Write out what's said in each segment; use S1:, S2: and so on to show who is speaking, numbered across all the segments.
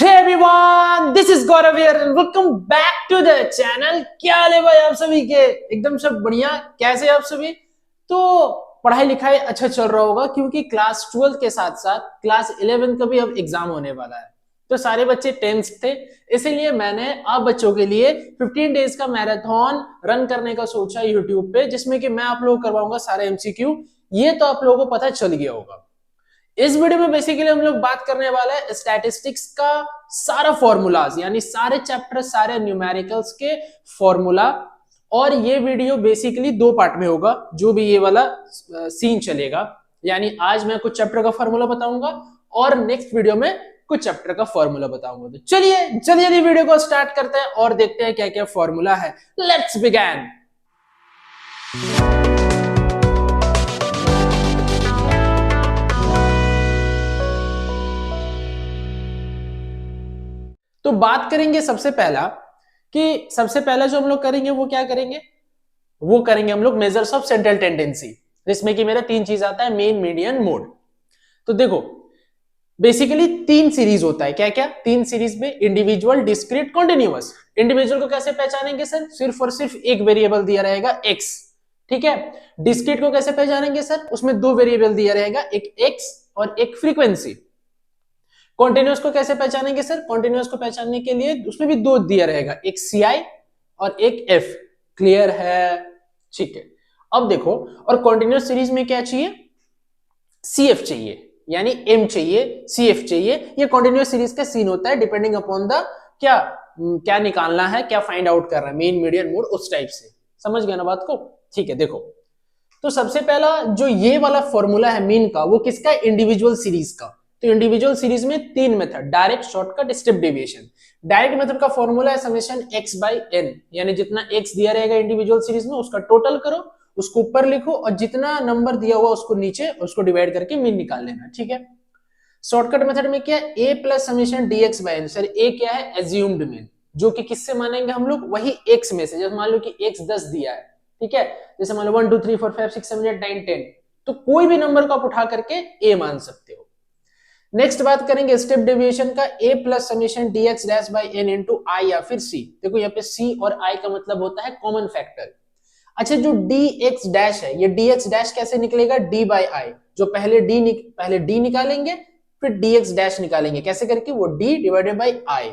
S1: Hey everyone, this is Gaurav here and welcome back to the channel। क्या हाल है भाई आप सभी के? एकदम सब बढ़िया। कैसे आप सभी? तो पढ़ाई लिखाई अच्छा चल रहा होगा क्योंकि क्लास 12 के साथ साथ क्लास 11 का भी अब एग्जाम होने वाला है। तो सारे बच्चे टेंस थे, इसीलिए मैंने आप बच्चों के लिए 15 डेज का मैराथन रन करने का सोचा यूट्यूब पे, जिसमें कि मैं आप लोगों को करवाऊंगा सारे एमसीक्यू। ये तो आप लोगों को पता चल गया होगा। इस वीडियो में बेसिकली हम लोग बात करने वाला है स्टैटिस्टिक्स का सारा फॉर्मूलाज, यानी सारे चैप्टर, सारे न्यूमेरिकल्स के फॉर्मूला। और ये वीडियो बेसिकली दो पार्ट में होगा, जो भी ये वाला सीन चलेगा। यानी आज मैं कुछ चैप्टर का फॉर्मूला बताऊंगा और नेक्स्ट वीडियो में कुछ चैप्टर का फॉर्मूला बताऊंगा। तो चलिए जल्दी वीडियो को स्टार्ट करते हैं और देखते हैं क्या क्या फॉर्मूला है। Let's begin. तो बात करेंगे सबसे पहला जो हम लोग करेंगे वो क्या करेंगे, वो करेंगे हम लोग मेजर्स ऑफ सेंट्रल टेंडेंसी, जिसमें कि मेरा तीन चीज आता है, मेन, मीडियन, मोड। तो देखो बेसिकली तीन सीरीज होता है। क्या क्या? तीन सीरीज में इंडिविजुअल, डिस्क्रीट, कॉन्टिन्यूअस। इंडिविजुअल को कैसे पहचानेंगे सर? सिर्फ और सिर्फ एक वेरिएबल दिया रहेगा x, ठीक है। डिस्क्रीट को कैसे पहचानेंगे सर? उसमें दो वेरिएबल दिया रहेगा, एक x और एक फ्रीक्वेंसी। कॉन्टिन्यूअस को कैसे पहचानेंगे सर? कॉन्टिन्यूअस को पहचानने के लिए उसमें भी दो दिया रहेगा, एक CI और एक F। क्लियर है? ठीक है। अब देखो, और कॉन्टिन्यूअस सीरीज में क्या चाहिए? CF चाहिए, यानी M चाहिए, CF चाहिए। ये कॉन्टिन्यूअस सीरीज का सीन होता है, डिपेंडिंग अपॉन द क्या निकालना है, क्या फाइंड आउट कर रहा है, मेन, मीडियन, मोड, उस टाइप से। समझ गया ना बात को? ठीक है। देखो तो सबसे पहला जो ये वाला फॉर्मूला है मीन का, वो किसका? इंडिविजुअल सीरीज का। तो इंडिविजुअल सीरीज में तीन method, direct, shortcut, step deviation. Direct method का फॉर्मूला है समेशन x बाई n, यानी जितना x दिया रहेगा इंडिविजुअल सीरीज में उसका टोटल करो, उसको ऊपर लिखो और जितना नंबर दिया हुआ उसको नीचे, उसको डिवाइड करके मीन निकाल लेना, ठीक है। शॉर्टकट मेथड में क्या है? a plus summation dx by n। Sir a क्या है? एज्यूम्ड मीन, जो कि किससे मानेंगे हम लोग? वही x में से। जब मान लो कि x 10 दिया है, ठीक है, जैसे मान लो 1 2 3 4 5 6 7 8 9 10, तो कोई भी नंबर को आप उठा करके a मान सकते हो। नेक्स्ट बात करेंगे स्टेप डेविएशन का, a plus summation dx dash by n into i या फिर c। देखो यहाँ पे c और i का मतलब होता है कॉमन फैक्टर। अच्छा, जो dx डैश है, ये dx डैश कैसे निकलेगा? d by i। जो पहले d निकालेंगे, फिर dx डैश निकालेंगे, कैसे करके? वो d divided by i।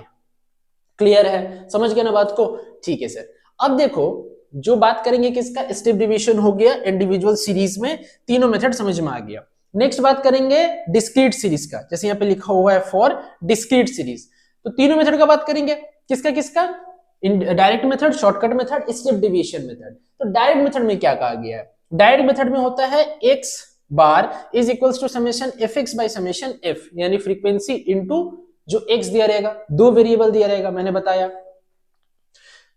S1: Clear है? समझ गए ना बात को? ठीक है सर। अब देखो जो बात करेंगे किसका? स्टेप डिवीजन हो गया इंडिविजुअल सीरीज में, तीनों मेथड समझ में आ गया। नेक्स्ट बात करेंगे डिस्क्रीट सीरीज का, जैसे यहाँ पे लिखा हुआ है फॉर डिस्क्रीट सीरीज। तो तीनों मेथड का बात करेंगे, किसका किसका? Direct method, shortcut method, step deviation method. तो डायरेक्ट मेथड में क्या कहा गया है? डायरेक्ट मेथड में होता है x bar is equals to summation fx by summation f, यानी फ्रीक्वेंसी इंटू जो x दिया रहेगा, दो वेरिएबल दिया रहेगा, मैंने बताया।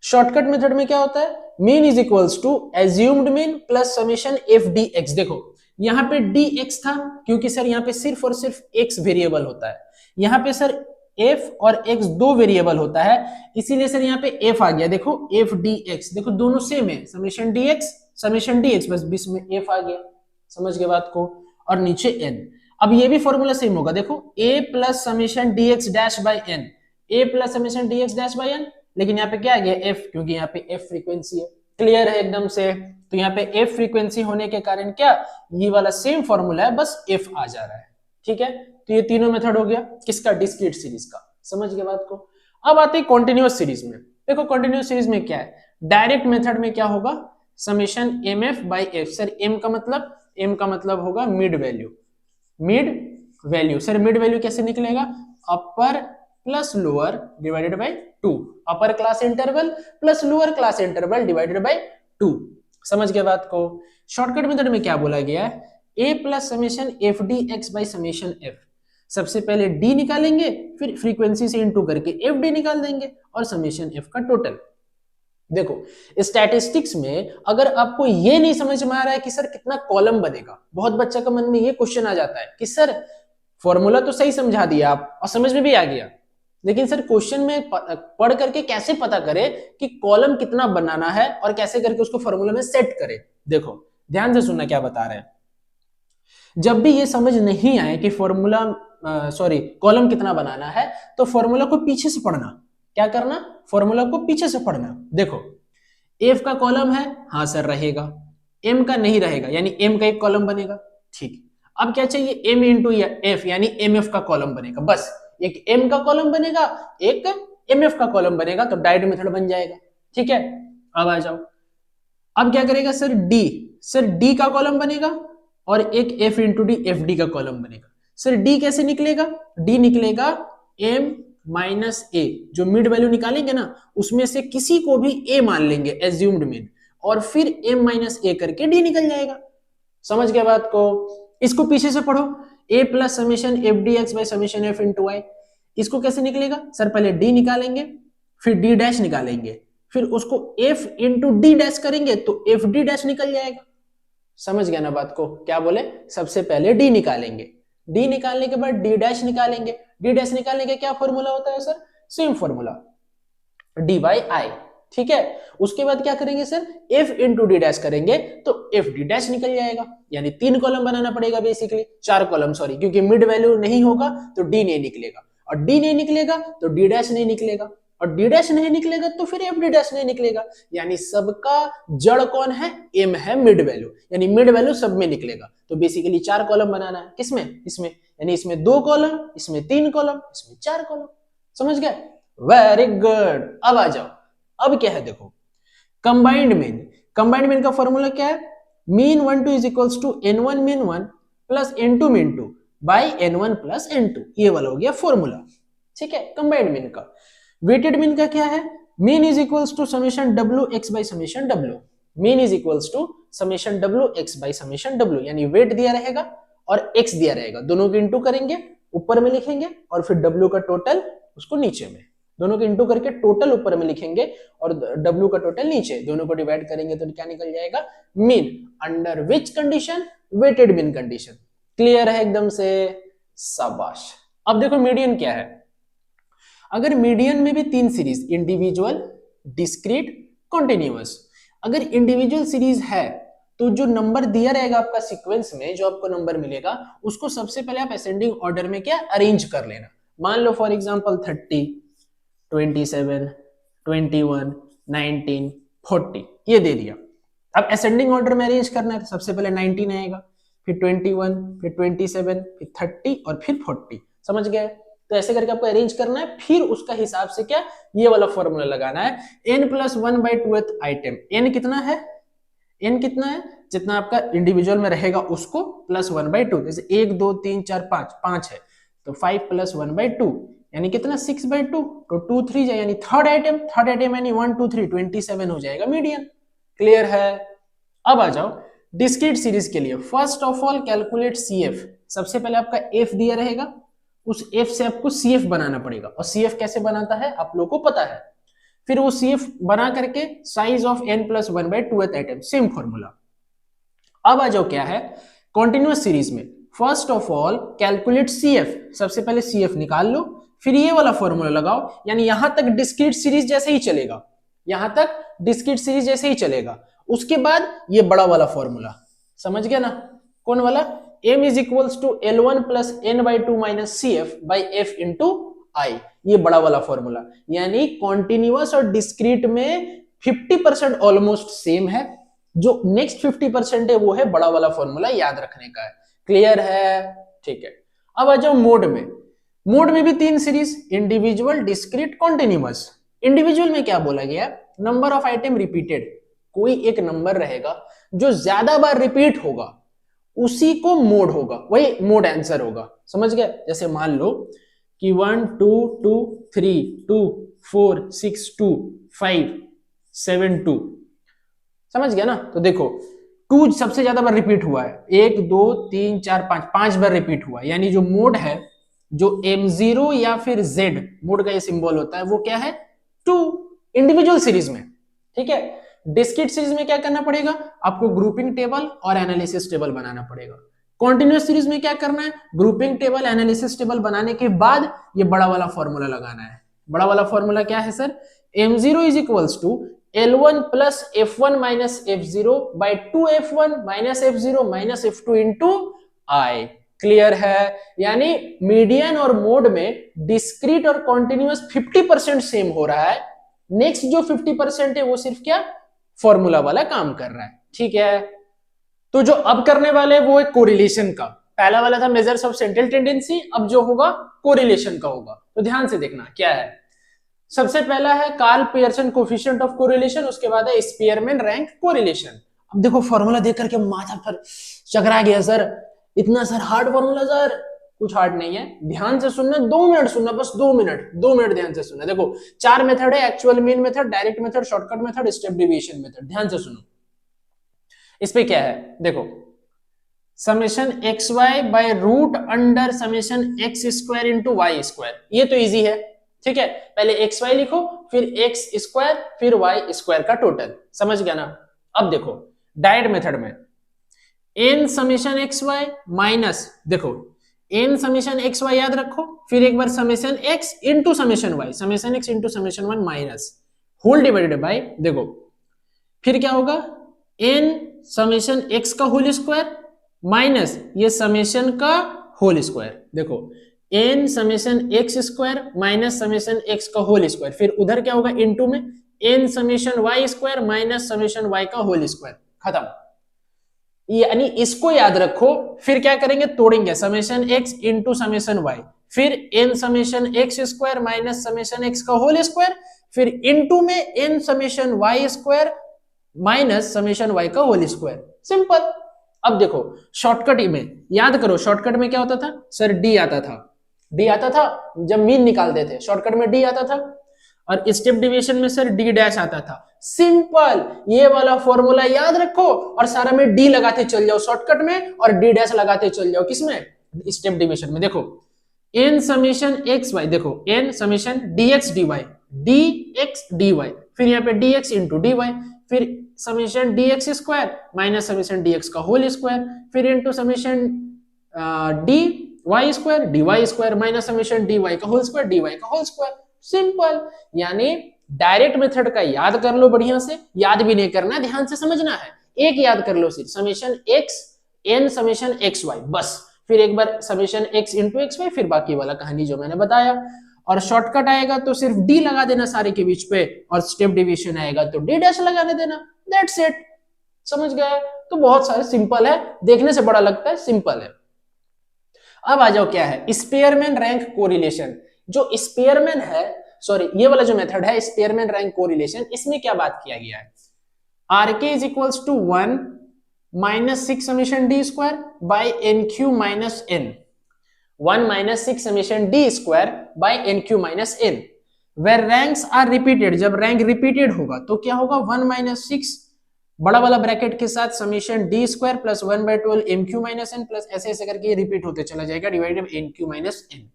S1: शॉर्टकट मेथड में क्या होता है? Mean is equals to assumed mean plus summation f dx। देखो यहाँ पे dx था क्योंकि सर यहाँ पे सिर्फ और सिर्फ x वेरिएबल होता है, यहाँ पे सर f और x दो वेरिएबल होता है, इसीलिए सर यहाँ पे f आ गया। देखो f dx, देखो दोनों सेम है, समेशन dx, बस बीच में f आ गया। समझ गए बात को? और नीचे n। अब ये भी फॉर्मूला सेम होगा, देखो a plus summation dx dash by n, a plus summation dx dash by n, लेकिन यहाँ पे क्या आ गया? f, क्योंकि यहाँ पे f फ्रीक्वेंसी है। क्लियर है एकदम से? तो यहाँ पे f फ्रीक्वेंसी होने के कारण क्या, ये वाला सेम फॉर्मूला है, बस f आ जा रहा है, ठीक है। तो ये तीनों मेथड हो गया किसका? डिस्क्रीट सीरीज का। समझ गए बात को? अब आते हैं कॉन्टिन्यूअस सीरीज में। देखो कॉन्टिन्यूअस सीरीज में क्या है? डायरेक्ट मेथड में क्या होगा? Summation mf by f। Sir m का मतलब होगा mid value. Sir mid value कैसे निकलेगा? अपर plus lower divided by 2, upper class interval plus lower class interval divided by 2। समझ गए बात को? शॉर्टकट मेथड में क्या बोला गया है? a plus summation F D X by summation f। सबसे पहले d निकालेंगे, फिर फ्रीक्वेंसी से इंटू करके एफ डी निकाल देंगे और समेशन f का टोटल। देखो स्टैटिस्टिक्स में अगर आपको ये नहीं समझ में आ रहा है कि सर कितना कॉलम बनेगा, बहुत बच्चा का मन में ये क्वेश्चन आ जाता है कि सर फॉर्मूला तो सही समझा दिया आप और समझ में भी आ गया, लेकिन सर क्वेश्चन में पढ़ करके कैसे पता करे कि कॉलम कितना बनाना है और कैसे करके उसको फॉर्मूला में सेट करे। देखो ध्यान से सुनना क्या बता रहे हैं। जब भी ये समझ नहीं आए कि फॉर्मूला सॉरी कॉलम कितना बनाना है, तो फॉर्मूला को पीछे से पढ़ना। क्या करना, फॉर्मूला को पीछे से पढ़ना। देखो एफ का कॉलम है, हाँ सर रहेगा, एम का नहीं रहेगा, यानी एम का एक कॉलम बनेगा, ठीक। अब क्या चाहिए, एम इंटू एफ, यानी एम एफ का कॉलम बनेगा, बस एक एम का कॉलम बनेगा, एक एम एफ का कॉलम बनेगा, तो डायरेक्ट मेथड बन जाएगा, ठीक है। अब आ जाओ, अब क्या करेगा सर, डी, सर डी का कॉलम बनेगा और एक F into D, F D का कॉलम बनेगा। सर डी कैसे निकलेगा, डी निकलेगा एम माइनस ए, जो मिड वैल्यू निकालेंगे ना उसमें से किसी को भी ए मान लेंगे एज्यूम्ड मीन, और फिर एम माइनस ए करके डी निकल जाएगा। समझ गए बात को, इसको पीछे से पढ़ो, A plus summation F D X by summation F into Y. इसको कैसे निकलेगा, सर पहले डी निकालेंगे, फिर डी डैश निकालेंगे, फिर उसको एफ इंटू डी डैश करेंगे तो एफ डी डैश निकल जाएगा। समझ गया ना बात को, क्या बोले, सबसे पहले डी निकालेंगे, डी निकालने के बाद डी डैश निकालेंगे, डी डैश निकालने का क्या फॉर्मूला होता है sir, same formula D by I, ठीक है। उसके बाद क्या करेंगे sir, F into D dash करेंगे तो एफ डी डैश निकल जाएगा, यानी 3 कॉलम बनाना पड़ेगा बेसिकली, 4 कॉलम सॉरी, क्योंकि मिड वैल्यू नहीं होगा तो डी नहीं निकलेगा, और डी नहीं निकलेगा तो डी डैश नहीं निकलेगा, और डी डैश नहीं निकलेगा तो फिर एफ डी डैश नहीं निकलेगा, यानी सबका जड़ कौन है, एम है मिड वैल्यू, यानी मिड वैल्यू सब में निकलेगा। तो बेसिकली 4 कॉलम बनाना है, किसमें, इसमें, यानी इसमें 2 कॉलम, इसमें 3 कॉलम, इसमें 4 कॉलम। समझ गए, वेरी गुड। अब आ जाओ, अब क्या है देखो, कंबाइंड मीन, कंबाइंड मीन का फॉर्मूला क्या है, mean 1 2 is equals to n1 mean 1 plus n2 mean 2 by n1 plus n2, ये वाला हो गया फॉर्मूला, ठीक है, कंबाइंड मीन का। वेटेड मीन का क्या है, mean is equals to summation w x by summation w, mean is equals to summation w x by summation w, यानी वेट दिया रहेगा और x दिया रहेगा, दोनों को इंटू करेंगे, ऊपर में लिखेंगे, और फिर w का टोटल उसको नीचे में, दोनों को इंटू करके टोटल ऊपर में लिखेंगे और w का टोटल नीचे, दोनों को डिवाइड करेंगे तो क्या निकल जाएगा, mean under which condition, weighted mean condition. Clear है एकदम से, शाबाश। अब देखो मीडियन क्या है, अगर मीडियन में भी 3 सीरीज, इंडिविजुअल, डिस्क्रीट, कॉन्टिन्यूअस, अगर इंडिविजुअल सीरीज है तो जो नंबर दिया रहेगा आपका सीक्वेंस में, जो आपको नंबर मिलेगा उसको सबसे पहले आप असेंडिंग ऑर्डर में क्या अरेंज कर लेना। मान लो फॉर एग्जांपल 30, 27, 21, 19, 40 ये दे दिया, अब असेंडिंग ऑर्डर में अरेंज करना है तो सबसे पहले 19 आएगा, फिर 21, फिर 27, फिर 30 और फिर 40। समझ गए, तो ऐसे करके आपको अरेंज करना है, फिर उसका हिसाब से क्या ये वाला फॉर्मूला लगाना है, n plus 1/2th item, n कितना है, n कितना है, जितना आपका इंडिविजुअल में रहेगा उसको प्लस 1/2, जैसे 1 2 3 4 5 है तो 5 प्लस 1/2 यानी कितना 6/2, तो 2 3 जाए यानी थर्ड आइटम यानी 1 2 3 27 हो जाएगा मीडियन। क्लियर है। अब आ जाओ डिस्क्रीट सीरीज के लिए, first of all calculate CF, सबसे पहले आपका F दिया रहेगा, उस F से आपको CF बनाना पड़ेगा, और CF कैसे बनाता है आप लोगों को पता है, फिर वो CF बना करके size of n plus 1/2th item, same formula. अब आ जाओ क्या है कॉन्टिन्यूअस सीरीज में, first of all calculate CF, सबसे पहले CF निकाल लो, फिर ये वाला फॉर्मूला लगाओ, यानी यहां तक डिस्क्रीट सीरीज जैसे ही चलेगा, यहां तक डिस्क्रीट सीरीज जैसे ही चलेगा, उसके बाद ये बड़ा वाला फॉर्मूला, समझ गया ना, कौन वाला, m is equals to L1 plus n/2 minus CF by F into I, ये बड़ा वाला फॉर्मूला, यानी कॉन्टिन्यूअस और डिस्क्रीट में 50% ऑलमोस्ट सेम है, जो नेक्स्ट 50% है वो है बड़ा वाला फॉर्मूला, याद रखने का है। क्लियर है, ठीक है। अब आ जाओ मोड में, मोड में भी 3 series, individual, discrete, continuous. Individual में क्या बोला गया, नंबर ऑफ आइटम रिपीटेड, कोई एक नंबर रहेगा जो ज्यादा बार रिपीट होगा उसी को मोड होगा, वही मोड आंसर होगा, समझ गए। जैसे मान लो कि 1 2 2 3 2 4 6 2 5 7 2, समझ गया ना। तो देखो 2 सबसे ज्यादा बार रिपीट हुआ है, 1 2 3 4 5 बार रिपीट हुआ, यानी जो मोड है, जो M0 या फिर Z मोड का ये सिंबल होता है, वो क्या है 2 इंडिविजुअल सीरीज में, ठीक है। डिस्क्रीट सीरीज में क्या करना पड़ेगा, आपको ग्रुपिंग टेबल और एनालिसिस टेबल बनाना पड़ेगा। कॉन्टिन्यूअस सीरीज में क्या करना है, ग्रुपिंग टेबल, एनालिसिस टेबल बनाने के बाद ये बड़ा वाला फॉर्मूला लगाना है। बड़ा वाला फॉर्मूला क्या है sir, M0 is equals to L1 plus F1 minus F0 by 2F1 minus F0 minus F2 into I। Clear है? यानी मीडियन और मोड में डिस्क्रीट और कॉन्टिन्यूअस 50% सेम हो रहा है, नेक्स्ट जो 50% है वो सिर्फ क्या, फॉर्मूला वाला काम कर रहा है। ठीक है, तो जो अब करने वाले वो है कोरिलेशन का। पहला वाला था मेजर्स ऑफ सेंट्रल टेंडेंसी, अब जो होगा कोरिलेशन का होगा। तो ध्यान से देखना क्या है। सबसे पहला है Karl Pearson coefficient of correlation, उसके बाद है स्पीयरमैन रैंक कोरिलेशन। अब देखो फॉर्मूला देख करके माथा पर चकरा गया सर, इतना सर हार्ड फॉर्मूला सर। कुछ हार्ड नहीं है, ध्यान से सुनना, 2 मिनट सुनना, बस 2 मिनट ध्यान से सुनना। देखो 4 मेथड है, actual mean method, direct method, shortcut method, step deviation method. ध्यान से सुनो, इस पे क्या है देखो, summation x y by root under summation x square into y square. ये तो इजी है, ठीक है। पहले एक्स वाई लिखो, फिर एक्स स्क्वायर, फिर वाई स्क्वायर का टोटल, समझ गया ना। अब देखो डायरेक्ट मेथड में N summation x Y minus, देखो एन समेशन एक्स वाई याद रखो, फिर एक बार summation X into summation Y, summation X into summation Y minus whole divided by, देखो फिर क्या होगा, एन समेशन एक्स का होल स्क्वायर माइनस ये समेशन का होल स्क्वायर। देखो N summation x square minus summation X का होल स्क्वायर, फिर उधर क्या होगा इनटू में N summation Y square minus summation Y का होल स्क्वायर, खत्म। यानी इसको याद रखो, फिर क्या करेंगे, तोड़ेंगे summation X into summation Y, फिर N summation x square minus summation X का होल स्क्वायर, फिर इनटू में N summation Y square minus summation Y का होल स्क्वायर, सिंपल। अब देखो शॉर्टकट में याद करो, शॉर्टकट में क्या होता था सर, डी आता था, डी आता था जब मीन निकालते थे, शॉर्टकट में डी आता था, और स्टेप डेविएशन में सर डी डैश आता था। सिंपल, ये वाला फॉर्मूला याद रखो और सारा में डी लगाते चल जाओ शॉर्टकट में, और डी डैश लगाते चल जाओ किसमें, स्टेप डेविएशन में। देखो एन समेशन एक्स वाई, देखो N summation dx dy, dx dy, फिर यहाँ पे डीएक्स इंटू डीवाई, फिर summation dx square minus summation dx का होल स्क्वायर, फिर into summation d y square dy square minus summation dy का whole square dy का whole square, simple. यानी direct method का याद कर लो बढ़िया से, याद भी नहीं करना, ध्यान से समझना है। एक याद कर लो सिर्फ, summation X N summation x Y, बस, फिर एक बार summation X into X Y, फिर बाकी वाला कहानी जो मैंने बताया। और शॉर्टकट आएगा तो सिर्फ डी लगा देना सारे के बीच पे, और स्टेप डिवीजन आएगा तो डी डैश लगाने देना, दैट्स इट। समझ गए? तो बहुत सारे सिंपल है, देखने से बड़ा लगता है, सिंपल है। अब आ जाओ क्या है, स्पीयरमैन रैंक कोरिलेशन। जो स्पीयरमैन है, सॉरी ये वाला जो मेथड है स्पीयरमैन रैंक कोरिलेशन, इसमें क्या बात किया गया है, RK is equals to 1 minus 6 summation d square by n cube minus n, 1 minus 6 summation d square by nq minus n, where ranks are repeated। जब रैंक रिपीटेड होगा तो क्या होगा, 1 minus 6 बड़ा वाला ब्रैकेट के साथ summation d square plus 1/12 mq minus n plus ऐसे ऐसे करके रिपीट होते चला जाएगा, divided by nq minus n।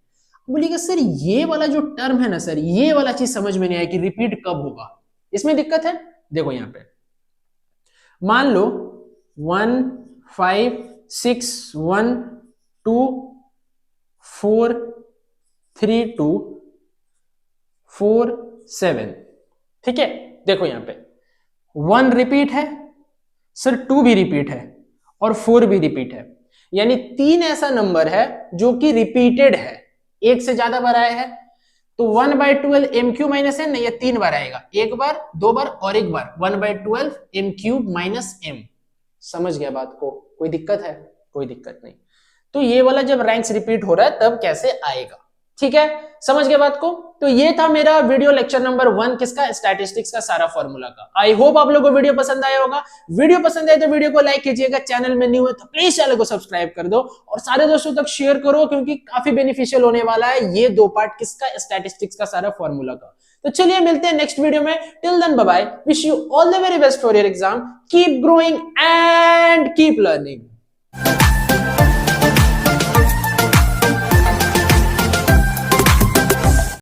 S1: बोलिएगा सर ये वाला जो टर्म है ना सर, ये वाला चीज समझ में नहीं आया कि रिपीट कब होगा, इसमें दिक्कत है। देखो यहाँ पे मान लो 1 5 6 1 2 4 3 2 4 7, ठीक है। देखो यहां पे 1 रिपीट है सर, 2 भी रिपीट है और 4 भी रिपीट है, यानी 3 ऐसा नंबर है जो कि रिपीटेड है, एक से ज्यादा बार आया है। तो 1/12 mq माइनस n, ये 3 बार आएगा, एक बार, 2 बार और एक बार, 1/12 mq माइनस m। समझ गया बात को? कोई दिक्कत है? कोई दिक्कत नहीं। तो ये वाला जब रैंक्स रिपीट हो रहा है तब कैसे आएगा, ठीक है, समझ गए बात को? तो ये था मेरा वीडियो लेक्चर नंबर 1 किसका, स्टैटिस्टिक्स का सारा फॉर्मूला का। आई होप आप लोगों को वीडियो पसंद आया होगा। वीडियो पसंद आए तो वीडियो को लाइक कीजिएगा, चैनल में न्यू है तो प्लीज चैनल को सब्सक्राइब कर दो और सारे दोस्तों तक शेयर करो, क्योंकि काफी बेनिफिशियल होने वाला है ये 2 पार्ट किसका, स्टैटिस्टिक्स का सारा फॉर्मूला का। तो चलिए मिलते हैं नेक्स्ट वीडियो में, till then bye bye, wish you all the very best for your exam, keep growing and keep learning.